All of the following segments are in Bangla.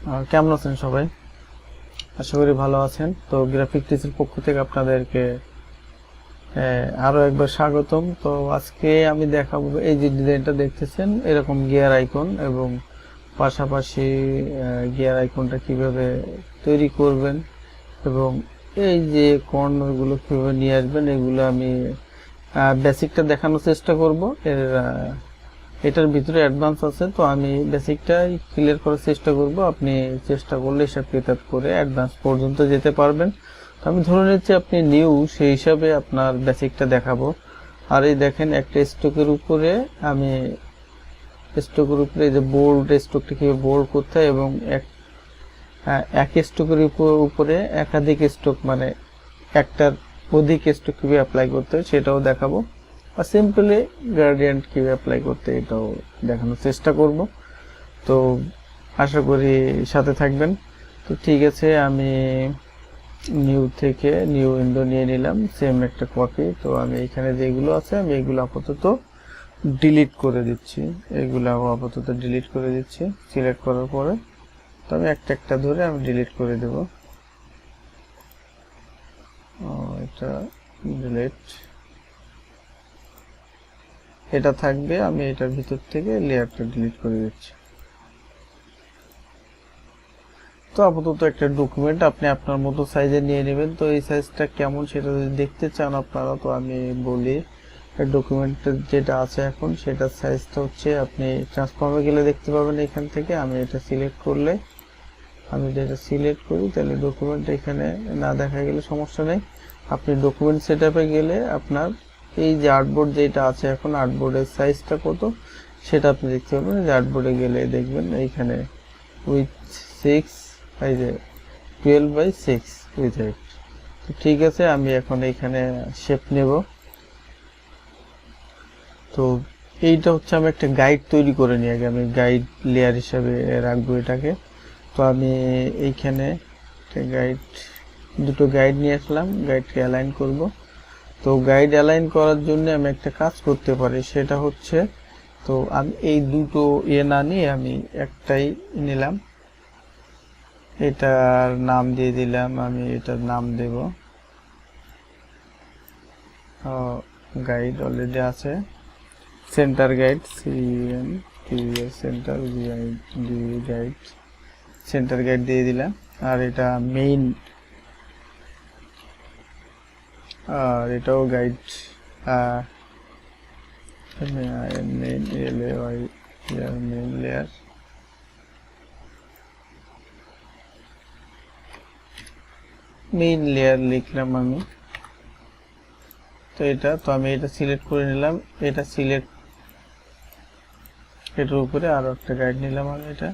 কেমন আছেন সবাই? আশা করি ভালো আছেন। তো গ্রাফিক টিচের পক্ষ থেকে আপনাদেরকে আরো একবার স্বাগতম। তো আজকে আমি দেখাবো, এই যে ডিজাইনটা দেখতেছেন এরকম গিয়ার আইকন এবং পাশাপাশি গিয়ার আইকনটা কিভাবে তৈরি করবেন এবং এই যে কর্নারগুলো কিভাবে নিয়ে আসবেন, এগুলো আমি বেসিকটা দেখানোর চেষ্টা করব। এটার ভিতরে অ্যাডভান্স আছে, তো আমি বেসিকটাই ক্লিয়ার করার চেষ্টা করব। আপনি চেষ্টা করলে হিসাব কিতাব করে অ্যাডভান্স পর্যন্ত যেতে পারবেন। তো আমি ধরে নিচ্ছি আপনি নিউ, সেই হিসাবে আপনার বেসিকটা দেখাবো। আর এই দেখেন একটা স্টকের উপরে আমি এই যে বোল্ড স্টকটা কিভাবে বোল্ড করতে হয় এবং এক স্টকের উপরে একাধিক স্টক, মানে একটার অধিক স্টক কিভাবে অ্যাপ্লাই করতে হয় সেটাও দেখাবো। আর সিম্পলি গ্রেডিয়েন্ট কিভাবে অ্যাপ্লাই করতে এটাও দেখানোর চেষ্টা করব। তো আশা করি সাথে থাকবেন। তো ঠিক আছে, আমি নিউ থেকে নিউ উইন্ডো নিয়ে নিলাম, সেম একটা কপি। তো আমি এখানে যেগুলো আছে আমি এগুলো আপাতত ডিলিট করে দিচ্ছি, এগুলো আপাতত ডিলিট করে দিচ্ছি। সিলেক্ট করার পরে তো আমি একটা একটা ধরে আমি ডিলিট করে দেব। এটা ডিলিট, এটা থাকবে। আমি এটার ভিতর থেকে লেয়ারটা ডিলিট করে দিচ্ছি। তো আপাতত একটা ডকুমেন্ট আপনি আপনার মতো সাইজে নিয়ে নেবেন। তো এই সাইজটা কেমন সেটা যদি দেখতে চান আপনারা, তো আমি বলি ডকুমেন্টের যেটা আছে এখন সেটার সাইজটা হচ্ছে, আপনি ট্রান্সফর্মে গেলে দেখতে পাবেন এখান থেকে। আমি এটা সিলেক্ট করলে, আমি যেটা সিলেক্ট করি তাহলে ডকুমেন্ট এখানে না দেখা গেলে সমস্যা নেই। আপনি ডকুমেন্ট সেটআপে গেলে আপনার এই যে আর্টবোর্ড যেটা আছে এখন, আর্টবোর্ডের সাইজটা কত সেটা আপনি দেখতে পাবেন। যে আর্টবোর্ডে গেলে দেখবেন এইখানে উইথ 6, এই যে 12/6 উইথ 8। তো ঠিক আছে, আমি এখন এইখানে শেপ নেব। তো এইটা হচ্ছে আমি একটা গাইড তৈরি করে নিয়ে আগে আমি গাইড লেয়ার হিসাবে রাখবো এটাকে। তো আমি এইখানে দুটো গাইড নিয়ে আসলাম, গাইডকে অ্যালাইন করব। তো গাইড অ্যালাইন করার জন্য আমি একটা কাজ করতে পারি, সেটা হচ্ছে, তো আমি এই দুটো না নিয়ে আমি একটাই নিলাম, এটার নাম দিয়ে দিলাম, আমি এটার নাম দেব গাইড অলরেডি আছে, centre guide, centre guide, centre guide দিয়ে দিলাম। আর এটা মেইন, আর এটাও guide, main layer, main layer লিখলাম আমি। তো এটা, তো আমি এটা সিলেক্ট করে নিলাম, এটা সিলেক্ট, এটার উপরে আরো একটা গাইড নিলাম আমি। এটা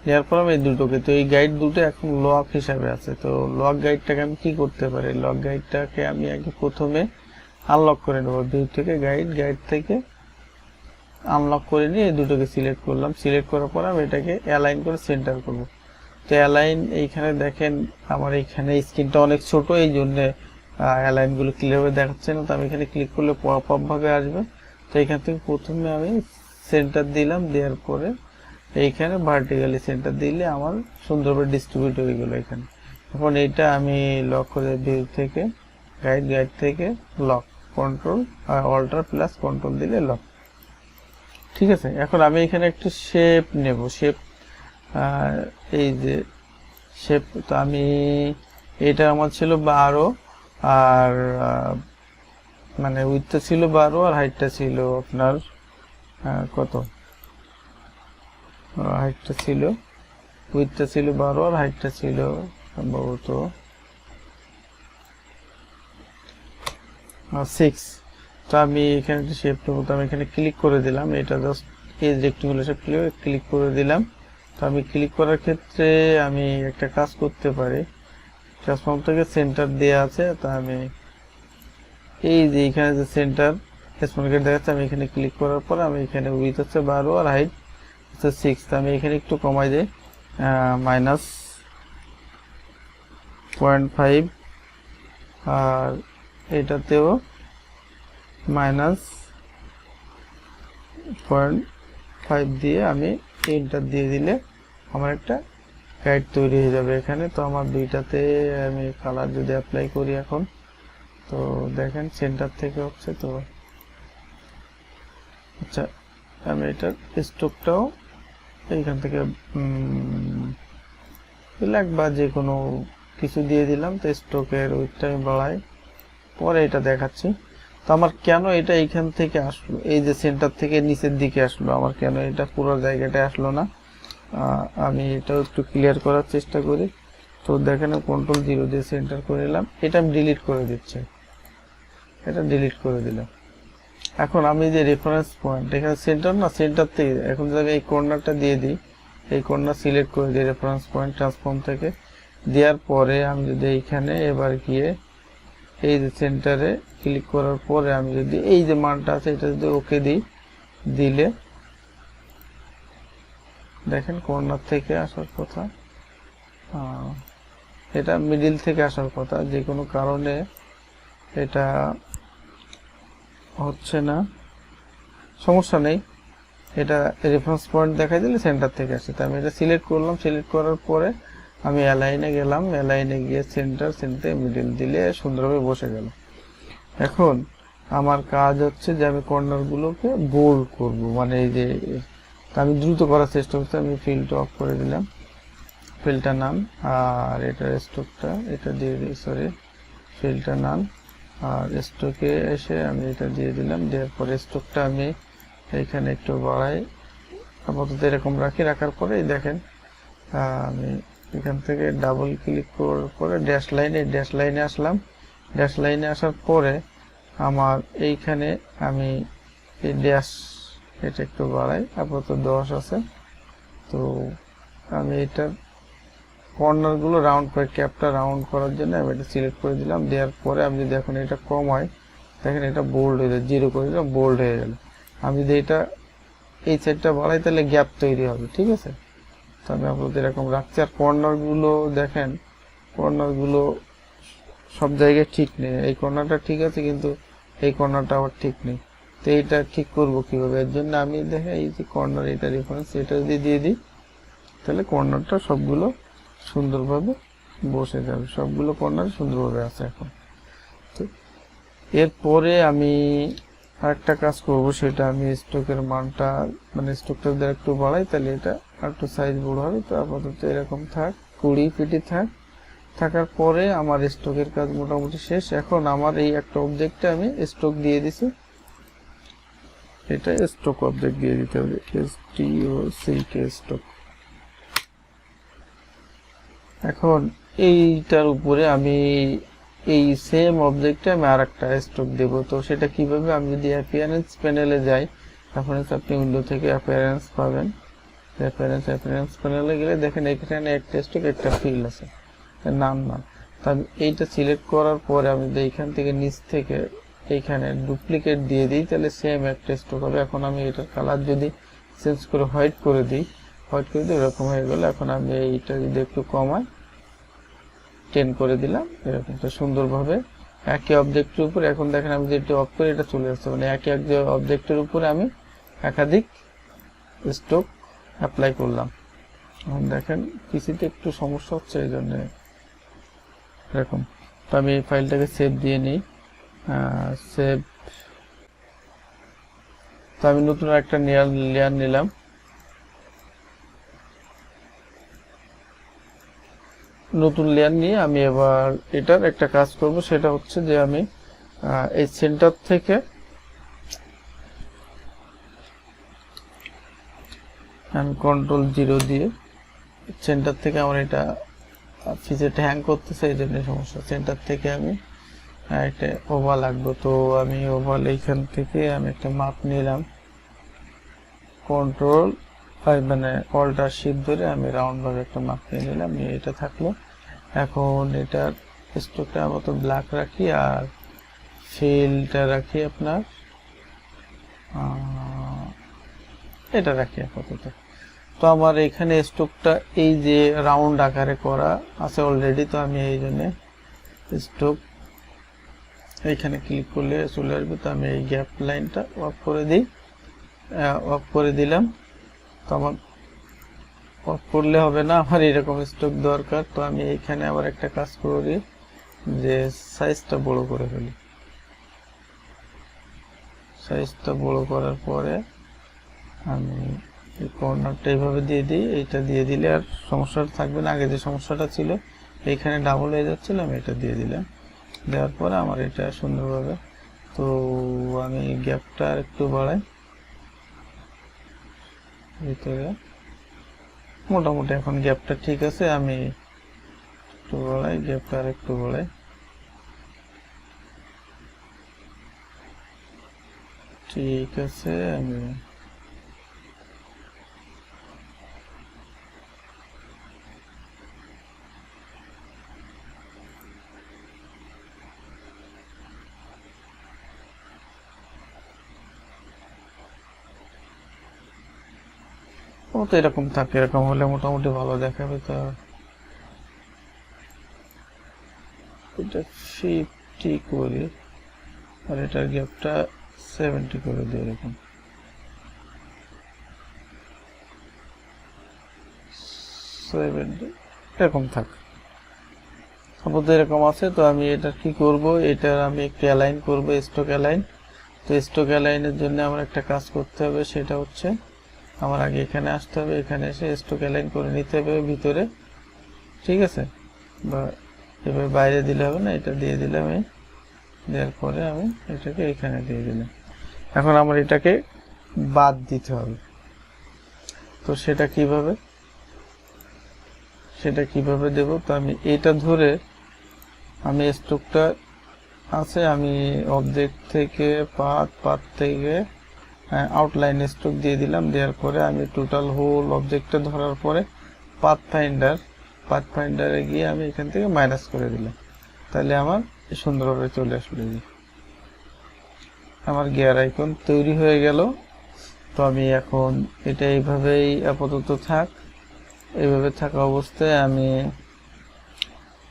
নেওয়ার পর আমি এই দুটোকে, তো এই গাইড দুটো এখন লক হিসাবে আছে। তো লক গাইডটাকে আমি কি করতে পারি, লক গাইডটাকে আমি আগে প্রথমে আনলক করে নেব। ভিউ থেকে গাইড থেকে আনলক করে নিয়ে এই দুটোকে সিলেক্ট করলাম। সিলেক্ট করার পর আমি এটাকে অ্যালাইন করে সেন্টার করব। তো অ্যালাইন, এইখানে দেখেন আমার এইখানে স্ক্রিনটা অনেক ছোট, এই জন্য অ্যালাইনগুলো ক্লিয়ারভাবে দেখাচ্ছে না। তো আমি এখানে ক্লিক করলে পপ আপ ভাবে আসবে। তো এখান থেকে প্রথমে আমি সেন্টার দিলাম, দেওয়ার পরে এইখানে ভার্টিক্যালি সেন্টার দিলে আমার সুন্দরভাবে ডিস্ট্রিবিউট হয়ে গেল এখানে। এখন এইটা আমি লক করে ভিউ থেকে গাইড থেকে lock, control alt plus control দিলে লক। ঠিক আছে, এখন আমি এখানে একটু শেপ নেব, শেপ, এই যে শেপ। তো আমি এটা আমার ছিল 12, আর মানে উইথটা ছিল 12 আর হাইটটা ছিল আপনার কত, হাইটটা ছিল, উইথটা ছিল 12 আর হাইটটা ছিল সম্ভবত 6। তো আমি এখানে একটা শেপ নেবো, তো আমি এখানে ক্লিক করে দিলাম, এটা জাস্ট এই রেক্টেঙ্গুলার শেপ ক্লিক করে দিলাম। তো আমি ক্লিক করার ক্ষেত্রে আমি একটা কাজ করতে পারি, ট্রান্সফর্ম থেকে সেন্টার দেওয়া আছে। তো আমি এই যে এখানে যে সেন্টার স্মল গেট দেখাচ্ছে, আমি এখানে ক্লিক করার পর আমি এখানে উইথ হচ্ছে 12 আর হাইট হচ্ছে 6। তো আমি এখানে একটু কমাই দিই, -0.5, আর এটাতেও -0.5 দিয়ে আমি এন্টার দিয়ে দিলে আমার একটা গাইড তৈরি হয়ে যাবে এখানে। তো আমার দুইটাতে আমি কালার যদি অ্যাপ্লাই করি এখন, তো দেখেন সেন্টার থেকে হচ্ছে। তো আচ্ছা, আমি এটার স্ট্রোকটাও এইখান থেকে ব্ল্যাক বা যে কোনো কিছু দিয়ে দিলাম। তো স্ট্রোকের উইডথটা আমি বাড়াই, পরে এটা দেখাচ্ছি। তো আমার কেন এটা এইখান থেকে আসলো, এই যে সেন্টার থেকে নিচের দিকে আসলো, আমার কেন এটা পুরো জায়গাটায় আসলো না, আমি এটাও একটু ক্লিয়ার করার চেষ্টা করি। তো দেখেন কন্ট্রোল 0 দিয়ে সেন্টার করে নিলাম, এটা আমি ডিলিট করে দিচ্ছি, এটা ডিলিট করে দিলাম। এখন আমি যে রেফারেন্স পয়েন্ট এখানে সেন্টার না, সেন্টার থেকে এখন যদি এই কর্নারটা দিয়ে দিই, এই কর্নার সিলেক্ট করে দিই রেফারেন্স পয়েন্ট ট্রান্সফর্ম থেকে, দেওয়ার পরে আমি যদি এইখানে এবার গিয়ে এই যে সেন্টারে ক্লিক করার পরে আমি যদি এই যে মানটা আছে এটা যদি ওকে দিই, দিলে দেখেন কর্নার থেকে আসার কথা, এটা মিডিল থেকে আসার কথা, যে কোনো কারণে এটা হচ্ছে না, সমস্যা নেই। এটা রেফারেন্স পয়েন্ট দেখাই দিলে সেন্টার থেকে আসে। তো আমি এটা সিলেক্ট করলাম, সিলেক্ট করার পরে আমি অ্যালাইনে গেলাম, অ্যালাইনে গিয়ে সেন্টার মিডিল দিলে সুন্দরভাবে বসে গেল। এখন আমার কাজ হচ্ছে যে আমি কর্নারগুলোকে বোল্ড করব, মানে এই যে আমি দ্রুত করার চেষ্টা করছি। আমি ফিলটা অফ করে দিলাম, ফিলটা নান, আর এটার স্ট্রোকটা এটা দিয়ে দিই, সরি ফিলটা নান, আর স্ট্রোকে এসে আমি এটা দিয়ে দিলাম। দেওয়ার পরে স্ট্রোকটা আমি এইখানে একটু বাড়াই, আপাতত এরকম রাখি। রাখার পরে দেখেন আমি এখান থেকে ডাবল ক্লিক করার পরে ড্যাশ লাইনে আসলাম। ড্যাশ লাইনে আসার পরে আমার এইখানে আমি এই ড্যাশ এটা একটু বাড়াই, আপাতত 10 আছে। তো আমি এটার কর্নারগুলো রাউন্ড করে, ক্যাপটা রাউন্ড করার জন্য আমি এটা সিলেক্ট করে দিলাম। দেওয়ার পরে আমি যদি এখন এটা কম হয়, দেখেন এটা বোল্ড হয়ে যায়, 0 করে দিলাম, বোল্ড হয়ে গেল। আমি যদি এটা এই সাইডটা বাড়াই তাহলে গ্যাপ তৈরি হবে, ঠিক আছে। তো আমি আপাতত এরকম রাখছি। আর কর্নারগুলো দেখেন, কর্নারগুলো সব জায়গায় ঠিক নেই, এই কর্নারটা ঠিক আছে কিন্তু এই কর্নারটা আবার ঠিক নেই। তো এইটা ঠিক করব কিভাবে, এর জন্য আমি দেখেন এই যে কর্নার, এটা রেফারেন্স, এটা যদি দিয়ে দিই তাহলে কর্নারটা সবগুলো সুন্দরভাবে বসে যাবে, সবগুলো কর্নার সুন্দরভাবে আছে এখন। তো এরপরে আমি আরেকটা কাজ করব, সেটা আমি স্ট্রোকের মানটা, মানে স্ট্রোকটা যদি একটু বাড়াই তাহলে এটা একটু সাইজ বড় হবে। তো আপাতত এরকম থাক, 20 ফিটই থাকার পরে আমার স্ট্রোকের কাজ মোটামুটি শেষ। এখন আমার এই একটা অবজেক্টে আমি স্ট্রোক দিয়ে দিছি, এটা স্ট্রোক অবজেক্ট দিয়ে দিতে হবে, STOCK স্ট্রোক। এখন এইটার উপরে আমি এই সেম অবজেক্টে আমি আরেকটা স্ট্রোক দেব। তো সেটা কিভাবে, আমি যদি অ্যাপিয়ারেন্স প্যানেলে যাই, অ্যাপিয়ারেন্স আপনি উইন্ডো থেকে অ্যাপিয়ারেন্স পাবেন, অ্যাপিয়ারেন্স প্যানেলে গেলে দেখেন এখানে একটা স্ট্রোক একটা ফিল আছে, নাম না। তো আমি এইটা সিলেক্ট করার পরে আমি যদি এইখান থেকে নিচ থেকে এইখানে ডুপ্লিকেট দিয়ে দিই তাহলে সেম একটা স্ট্রোক হবে। এখন আমি এটার কালার যদি চেঞ্জ করে হোয়াইট করে দিই, এরকম হয়ে গেল। এখন আমি এইটা যদি একটু কমাই, 10 করে দিলাম, এরকম তো সুন্দরভাবে একই অবজেক্টের উপর। এখন দেখেন আমি যেটা অফ করে এটা চলে আসছে, মানে একই অবজেক্টের উপরে আমি একাধিক স্ট্রোক অ্যাপ্লাই করলাম। এখন দেখেন পিসিতে একটু সমস্যা হচ্ছে, এই জন্য এরকম। তো আমি এই ফাইলটাকে সেভ দিয়ে নিই, সেভ। তো আমি নতুন একটা লেয়ার নিলাম, নতুন লেয়ার নিয়ে আমি এবার এটার একটা কাজ করব, সেটা হচ্ছে যে আমি এই সেন্টার থেকে আমি কন্ট্রোল 0 দিয়ে সেন্টার থেকে আমার এটা ফিচারটা হ্যাং করতেছে, এই জন্য সমস্যা। সেন্টার থেকে আমি একটা ওভাল লাগবে। তো আমি ওভাল এইখান থেকে আমি একটা মাপ নিলাম, কন্ট্রোল মানে অল্টার শিফট ধরে আমি রাউন্ড ভাবে একটা মাপ নিয়ে নিলাম, নিয়ে এটা থাকলো। এখন এটার স্ট্রোকটা মতো ব্ল্যাক রাখি, আর ফিলটা রাখি আপনার এটা রাখি আপাতত। তো আমার এখানে স্ট্রোকটা এই যে রাউন্ড আকারে করা আছে অলরেডি, তো আমি এই জন্য স্ট্রোক এইখানে ক্লিক করলে চলে আসবে। তো আমি এই গ্যাপ লাইনটা অফ করে দিই, অফ করে দিলাম। তো আমার অফ করলে হবে না, আমার এরকম স্টক দরকার। তো আমি এখানে আবার একটা কাজ করি, যে সাইজটা বড় করে ফেলি। সাইজটা বড় করার পরে আমি এই কর্নারটা এইভাবে দিয়ে দিই। এইটা দিয়ে দিলে আর সমস্যাটা থাকবে না। আগে যে সমস্যাটা ছিল এইখানে ডাবল হয়ে যাচ্ছিল, আমি এটা দিয়ে দিলাম। দেওয়ার পরে আমার এটা সুন্দরভাবে, তো আমি গ্যাপটা আর একটু বাড়াই ভিতরে। মোটামুটি এখন গ্যাপটা ঠিক আছে, আমি একটু বাড়াই, গ্যাপটা আর একটু বাড়াই। ঠিক আছে, আমি ও তো এরকম থাকে, এরকম হলে মোটামুটি ভালো দেখাবে। তো এটা 50 করি আর এটার গ্যাপটা 70 করে দিই, এরকম 70 এরকম থাক। আপাতত এরকম আছে। তো আমি এটা কি করব, এটা আমি একটু অ্যালাইন করব, স্টক অ্যালাইন। তো স্টক অ্যালাইনের জন্য আমার একটা কাজ করতে হবে, সেটা হচ্ছে আমার আগে এখানে আসতে হবে, এখানে এসে স্টক অ্যালাইন করে নিতে হবে ভিতরে, ঠিক আছে? বা এভাবে বাইরে দিলে হবে না, এটা দিয়ে দিলাম। আমি দেওয়ার পরে আমি এটাকে এখানে দিয়ে দিলাম। এখন আমার এটাকে বাদ দিতে হবে। তো সেটা কিভাবে দেব? তো আমি এটা ধরে, আমি স্টকটা আছে, আমি অবজেক্ট থেকে পাথ থেকে আউটলাইন স্ট্রোক দিয়ে দিলাম। দেওয়ার পরে আমি টোটাল হোল অবজেক্টটা ধরার পরে পাথফাইন্ডারে গিয়ে আমি এখান থেকে মাইনাস করে দিলাম। তাহলে আমার সুন্দরভাবে চলে আসলো। আমার গিয়ার আইকন তৈরি হয়ে গেল। তো আমি এখন এটা এইভাবেই আপাতত থাক। এইভাবে থাকা অবস্থায় আমি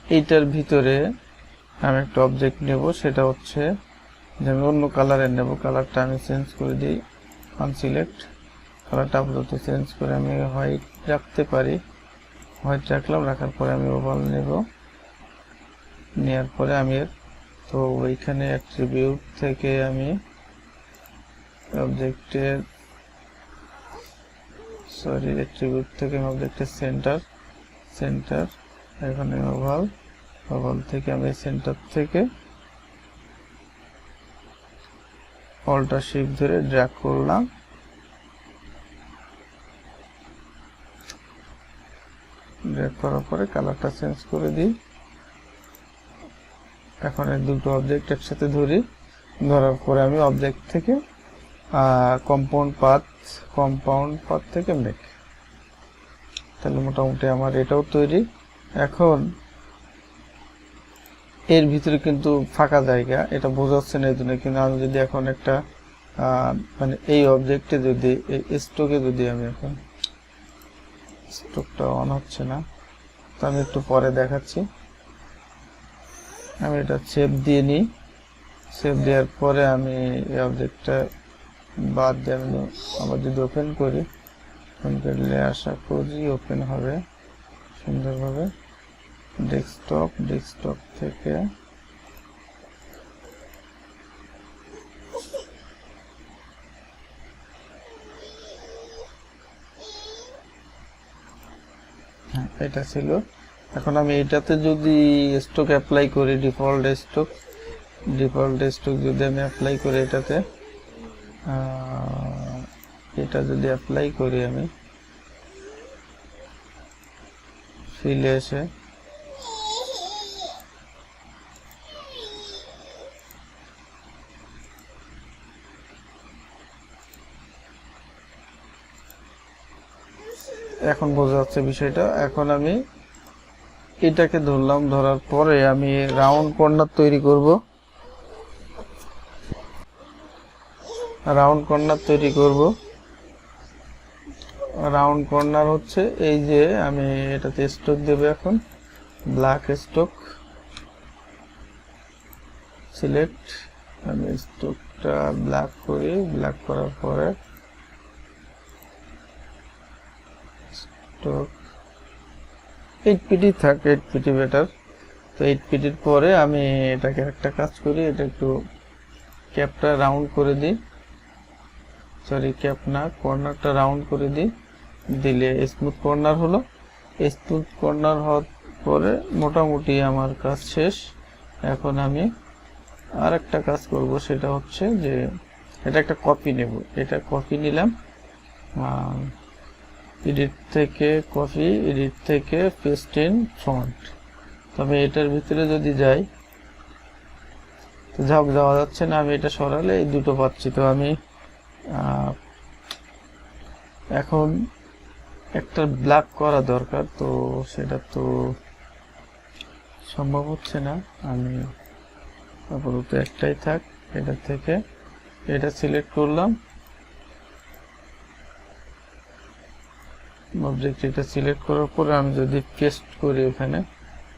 এইটার ভিতরে আমি একটা অবজেক্ট নেব, সেটা হচ্ছে যে আমি অন্য কালারের নেব। কালারটা আমি চেঞ্জ করে দিই, আনসিলেক্ট। কালারটা আপাতত চেঞ্জ করে আমি হোয়াইট রাখতে পারি, হোয়াইট রাখলাম। রাখার পরে আমি ওভাল নেব, নেওয়ার পরে আমি তো ওইখানে অ্যাট্রিবিউট থেকে আমি অবজেক্টের অ্যাট্রিবিউট থেকে আমি অবজেক্টের সেন্টার এখানে ওভাল থেকে আমি সেন্টার থেকে অল্টার শিফট ধরে ড্র্যাগ করলাম। ড্র্যাগ করার পরে কালারটা চেঞ্জ করে দিই। এখন এই দুটো অবজেক্ট একসাথে ধরি, ধরার পরে আমি অবজেক্ট থেকে কম্পাউন্ড পাথ থেকে মেক। তাহলে মোটামুটি আমার এটাও তৈরি। এখন এর ভিতরে কিন্তু ফাঁকা জায়গা, এটা বোঝাচ্ছে না এই জন্য। কিন্তু আমি যদি এখন একটা মানে এই অবজেক্টে যদি এই স্টকে যদি আমি এখন স্টকটা অন হচ্ছে না, তো আমি একটু পরে দেখাচ্ছি। আমি এটা সেভ দিয়ে নিই। সেভ দেওয়ার পরে আমি এই অবজেক্টটা বাদ দিয়ে আমি আবার যদি ওপেন করলে আশা করি ওপেন হবে সুন্দরভাবে। ডেস্কটপ থেকে এটা ছিল। এখন আমি এটাতে যদি স্টক অ্যাপ্লাই করি, ডিফল্ট স্টক যদি আমি অ্যাপ্লাই করি এটাতে, এটা যদি অ্যাপ্লাই করি আমি ফিলে এসে, এখন বোঝা যাচ্ছে বিষয়টা। এখন আমি এটাকে ধরলাম, ধরার পরে আমি রাউন্ড কর্নার তৈরি করব। রাউন্ড কর্নার হচ্ছে এই যে আমি এটাতে স্ট্রোক দেব। এখন ব্ল্যাক স্ট্রোক সিলেক্ট, আমি স্ট্রোকটা ব্ল্যাক করি। ব্ল্যাক করার পরে স্টক 8 পিটি থাক, 8 পিটি বেটার। তো 8 পিটির পরে আমি এটাকে একটা কাজ করি, এটা একটু ক্যাপটা রাউন্ড করে দিই, সরি ক্যাপ না, কর্নারটা রাউন্ড করে দিই, দিলে স্মুথ কর্নার হলো। স্মুথ কর্নার হওয়ার পরে মোটামুটি আমার কাজ শেষ। এখন আমি আর একটা কাজ করব, সেটা হচ্ছে যে এটা একটা কপি নেব। এটা কপি নিলাম, এডিট থেকে কপি, এডিট থেকে পেস্ট ইন ফন্ট। তবে এটার ভিতরে যদি যাই তো যাওয়া যাচ্ছে না, আমি এটা সরালে এই দুটো পাচ্ছি। তো আমি এখন একটা ব্ল্যাক করা দরকার, তো সেটা তো সম্ভব হচ্ছে না। আমি আপাতত একটাই থাক, এটা থেকে এটা সিলেক্ট করলাম, অবজেক্ট এটা সিলেক্ট করার পরে আমি যদি পেস্ট করি, এখানে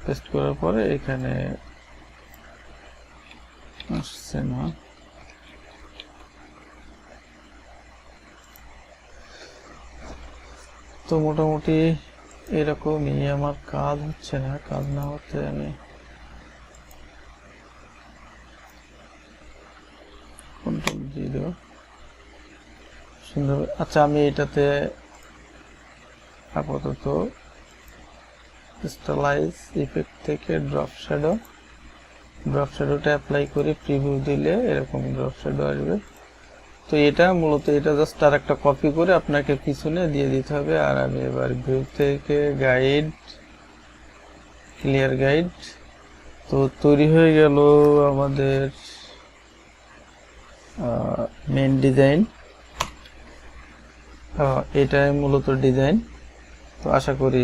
পেস্ট করার পরে এখানে আসছে না, তো মোটামুটি এরকমই আমার কাজ হচ্ছে না। কাজ না হতে আমি Ctrl+0 সুন্দর। আচ্ছা, আমি এটাতে আপাতত স্টাইলাইজ ইফেক্ট থেকে ড্রপ শ্যাডোটা অ্যাপ্লাই করে প্রিভিউ দিলে এরকম ড্রপ শ্যাডো আসবে। তো এটা মূলত এটা জাস্ট আর একটা কপি করে আপনাকে পিছনে দিয়ে দিতে হবে। আর আমি এবার ভিউ থেকে গাইড, ক্লিয়ার গাইড, তো তৈরি হয়ে গেল আমাদের মেন ডিজাইন। এটাই মূলত ডিজাইন। তো আশা করি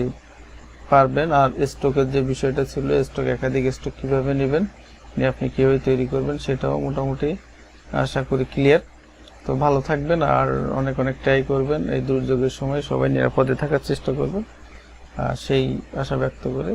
পারবেন। আর স্টকের যে বিষয়টা ছিল, স্টক একাধিক স্টক কিভাবে নেবেন, আপনি কিভাবে তৈরি করবেন, সেটাও মোটামুটি আশা করি ক্লিয়ার। তো ভালো থাকবেন আর অনেক অনেক ট্রাই করবেন। এই দুর্যোগের সময় সবাই নিরাপদে থাকার চেষ্টা করবেন, সেই আশা ব্যক্ত করে